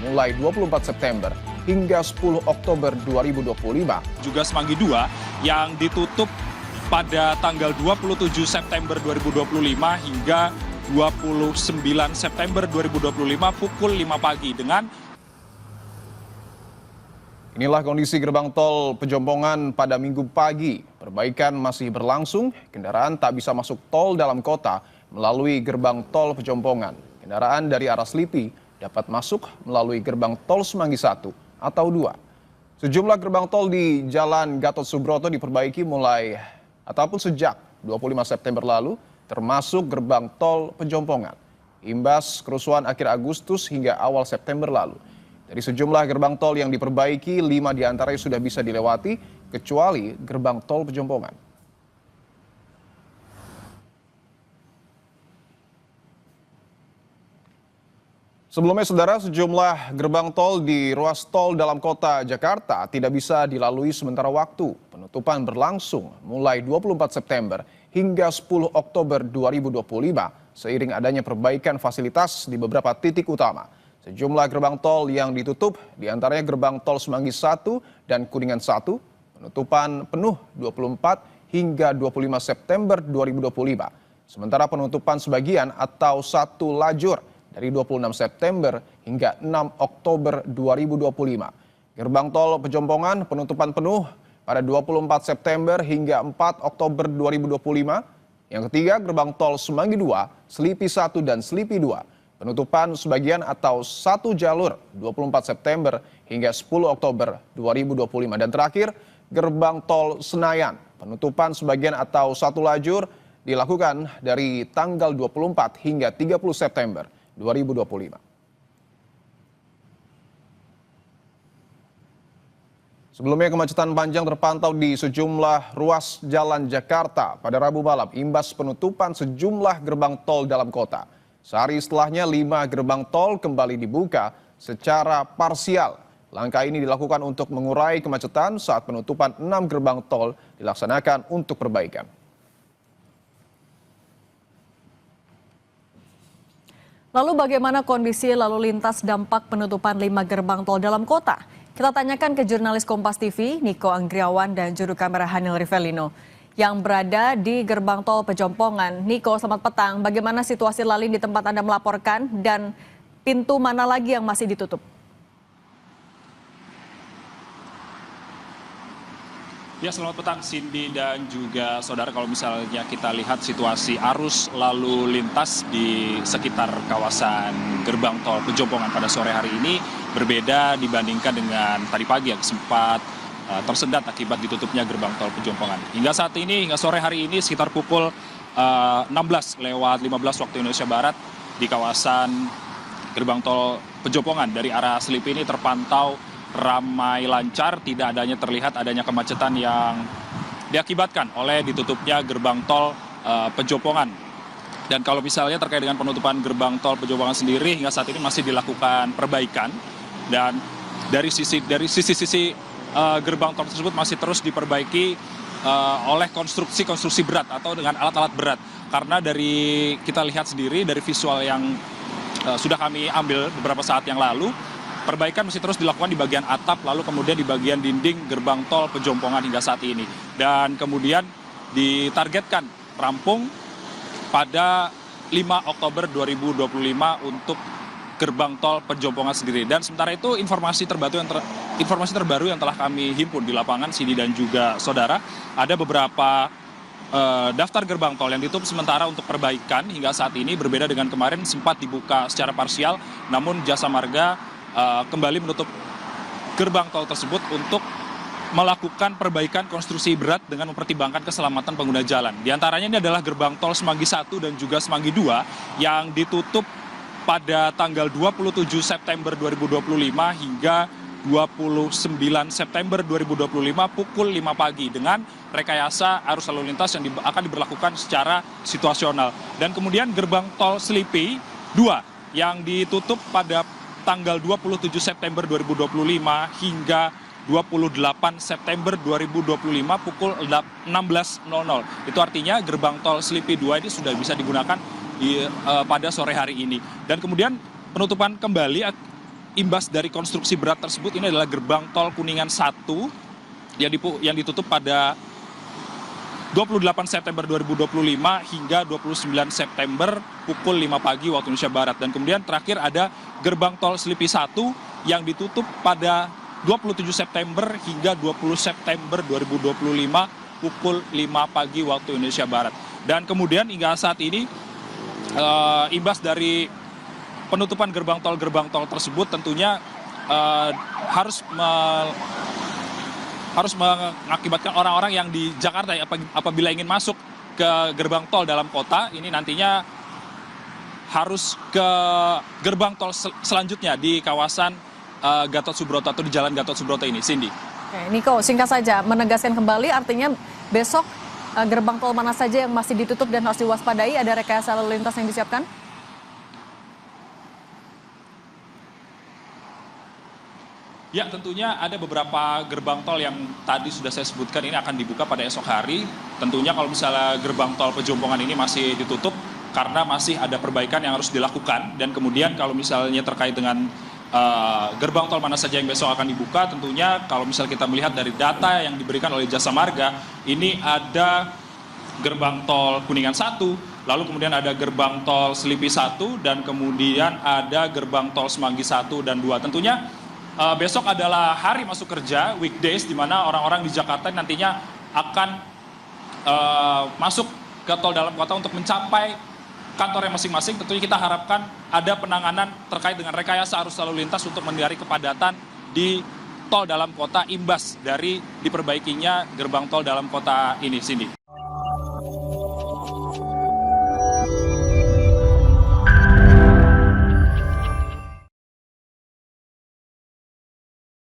mulai 24 September hingga 10 Oktober 2025. Juga Semanggi 2 yang ditutup pada tanggal 27 September 2025 hingga 29 September 2025 pukul 5 pagi dengan Inilah kondisi gerbang tol Pejompongan pada Minggu pagi. Perbaikan masih berlangsung, kendaraan tak bisa masuk tol dalam kota melalui gerbang tol Pejompongan. Kendaraan dari arah Selipi dapat masuk melalui gerbang tol Semanggi 1 atau 2. Sejumlah gerbang tol di Jalan Gatot Subroto diperbaiki mulai ataupun sejak 25 September lalu, termasuk gerbang tol Pejompongan. Imbas kerusuhan akhir Agustus hingga awal September lalu. Dari sejumlah gerbang tol yang diperbaiki, 5 diantaranya sudah bisa dilewati, kecuali gerbang tol Pejompongan. Sebelumnya, saudara, sejumlah gerbang tol di ruas tol dalam kota Jakarta tidak bisa dilalui sementara waktu. Penutupan berlangsung mulai 24 September hingga 10 Oktober 2025, seiring adanya perbaikan fasilitas di beberapa titik utama. Sejumlah gerbang tol yang ditutup, diantaranya gerbang tol Semanggi 1 dan Kuningan 1, penutupan penuh 24 hingga 25 September 2025. Sementara penutupan sebagian atau satu lajur dari 26 September hingga 6 Oktober 2025. Gerbang tol Pejompongan penutupan penuh pada 24 September hingga 4 Oktober 2025. Yang ketiga, gerbang tol Semanggi 2, Selipi 1 dan Selipi 2. Penutupan sebagian atau satu jalur 24 September hingga 10 Oktober 2025. Dan terakhir, gerbang tol Senayan. Penutupan sebagian atau satu lajur dilakukan dari tanggal 24 hingga 30 September 2025. Sebelumnya, kemacetan panjang terpantau di sejumlah ruas jalan Jakarta pada Rabu malam imbas penutupan sejumlah gerbang tol dalam kota. Sehari setelahnya, 5 gerbang tol kembali dibuka secara parsial. Langkah ini dilakukan untuk mengurai kemacetan saat penutupan 6 gerbang tol dilaksanakan untuk perbaikan. Lalu bagaimana kondisi lalu lintas dampak penutupan 5 gerbang tol dalam kota? Kita tanyakan ke jurnalis Kompas TV, Niko Anggriawan dan juru kamera Hanil Rivelino yang berada di gerbang tol Pejompongan. Niko, selamat petang. Bagaimana situasi lalu lintas di tempat Anda melaporkan dan pintu mana lagi yang masih ditutup? Ya, selamat petang Cindy dan juga saudara. Kalau misalnya kita lihat situasi arus lalu lintas di sekitar kawasan gerbang tol Pejompongan pada sore hari ini berbeda dibandingkan dengan tadi pagi yang sempat tersendat akibat ditutupnya gerbang tol Pejompongan. Hingga saat ini, hingga sore hari ini sekitar pukul 16:15 waktu Indonesia Barat di kawasan gerbang tol Pejompongan dari arah Selipi ini terpantau ramai lancar, tidak terlihat adanya kemacetan yang diakibatkan oleh ditutupnya gerbang tol Pejompongan. Dan kalau misalnya terkait dengan penutupan gerbang tol Pejompongan sendiri, hingga saat ini masih dilakukan perbaikan dan dari sisi gerbang tol tersebut masih terus diperbaiki oleh konstruksi berat atau dengan alat-alat berat. Karena dari kita lihat sendiri dari visual yang sudah kami ambil beberapa saat yang lalu, perbaikan masih terus dilakukan di bagian atap, lalu kemudian di bagian dinding gerbang tol Pejompongan hingga saat ini. Dan kemudian ditargetkan rampung pada 5 Oktober 2025 untuk gerbang tol Pejompongan sendiri. Dan sementara itu informasi terbaru yang telah kami himpun di lapangan sini dan juga saudara, ada beberapa daftar gerbang tol yang ditutup sementara untuk perbaikan hingga saat ini, berbeda dengan kemarin sempat dibuka secara parsial, namun Jasa Marga kembali menutup gerbang tol tersebut untuk melakukan perbaikan konstruksi berat dengan mempertimbangkan keselamatan pengguna jalan. Di antaranya ini adalah gerbang tol Semanggi 1 dan juga Semanggi 2 yang ditutup pada tanggal 27 September 2025 hingga 29 September 2025 pukul 5 pagi dengan rekayasa arus lalu lintas yang akan diberlakukan secara situasional. Dan kemudian gerbang tol Selipi 2 yang ditutup pada tanggal 27 September 2025 hingga 28 September 2025 pukul 16.00. Itu artinya gerbang tol Selipi 2 ini sudah bisa digunakan pada sore hari ini. Dan kemudian penutupan kembali imbas dari konstruksi berat tersebut ini adalah gerbang tol Kuningan 1 yang ditutup pada 28 September 2025 hingga 29 September pukul 5 pagi waktu Indonesia Barat. Dan kemudian terakhir ada gerbang tol Selipi 1 yang ditutup pada 27 September hingga 20 September 2025 pukul 5 pagi waktu Indonesia Barat. Dan kemudian hingga saat ini imbas dari penutupan gerbang tol tersebut tentunya harus mengakibatkan orang-orang yang di Jakarta apabila ingin masuk ke gerbang tol dalam kota ini nantinya harus ke gerbang tol selanjutnya di kawasan Gatot Subroto atau di Jalan Gatot Subroto ini. Cindy. Oke, Niko, singkat saja, menegaskan kembali artinya besok gerbang tol mana saja yang masih ditutup dan harus diwaspadai, ada rekayasa lalu lintas yang disiapkan? Ya, tentunya ada beberapa gerbang tol yang tadi sudah saya sebutkan ini akan dibuka pada esok hari. Tentunya kalau misalnya gerbang tol Pejompongan ini masih ditutup karena masih ada perbaikan yang harus dilakukan. Dan kemudian kalau misalnya terkait dengan gerbang tol mana saja yang besok akan dibuka, tentunya kalau misalnya kita melihat dari data yang diberikan oleh Jasa Marga, ini ada gerbang tol Kuningan 1, lalu kemudian ada gerbang tol Selipi 1, dan kemudian ada gerbang tol Semanggi 1 dan 2. Tentunya besok adalah hari masuk kerja, weekdays, di mana orang-orang di Jakarta nantinya akan masuk ke tol dalam kota untuk mencapai kantornya masing-masing. Tentunya kita harapkan ada penanganan terkait dengan rekayasa arus lalu lintas untuk menghindari kepadatan di tol dalam kota imbas dari diperbaikinya gerbang tol dalam kota ini, Cindy.